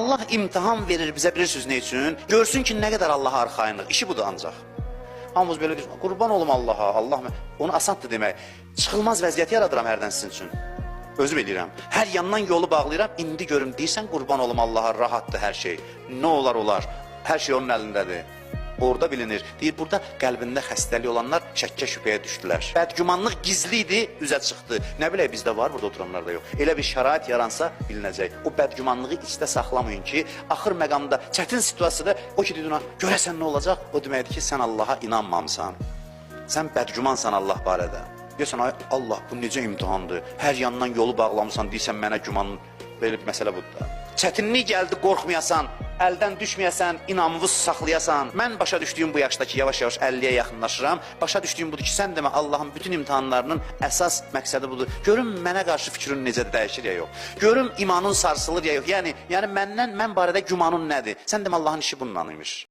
Allah imtihan verir bizə, bilirsiniz ne üçün? Görsün ki, nə qədər Allaha arxayınlıq. İşi budur ancaq. Hamımız belə deyir, qurban olum Allaha, Allah onu asaddır demək. Çıxılmaz vəziyyət yaradıram hərdən sizin üçün. Özüm eləyirəm. Hər yandan yolu bağlayıram, indi görüm deyirsən, qurban olum Allaha, rahatdır hər şey. Nə olar olar, hər şey onun əlindədir. Orada bilinir. Deyir, burada qəlbində xəstəlik olanlar şəkkə şübhəyə düşdülər. Bədgümanlıq gizli idi, üzə çıxdı. Nə bilək, bizdə var, burada oturanlarda yox. Elə bir şərait yaransa bilinəcək. O bədgümanlığı içdə saxlamayın ki, axır məqamda, çətin situasiyada o ki, deyir ona, görəsən nə olacaq? O deməkdir ki, sən Allaha inanmamısan. Sən bədgümansan Allah barədə. Deyirsən, ay Allah, bu necə imtihandır? Hər yandan yolu bağlamısan, deyirsən, mənə güman, belə bir məsələ budur da. Çətinlik gəldi, qorxmayasan, əldən düşməyəsən, inamını saxlayasan. Mən başa düşdüyüm bu yaşdakı yavaş-yavaş 50-yə yaxınlaşıram. Başa düşdüyüm budur ki, sən demə Allahın bütün imtihanlarının əsas məqsədi budur. Görüm mənə qarşı fikrin necə dəyişir ya yox. Görüm imanın sarsılır ya yox. Yəni mən barədə gümanın nədir? Sən demə Allahın işi bununla imiş.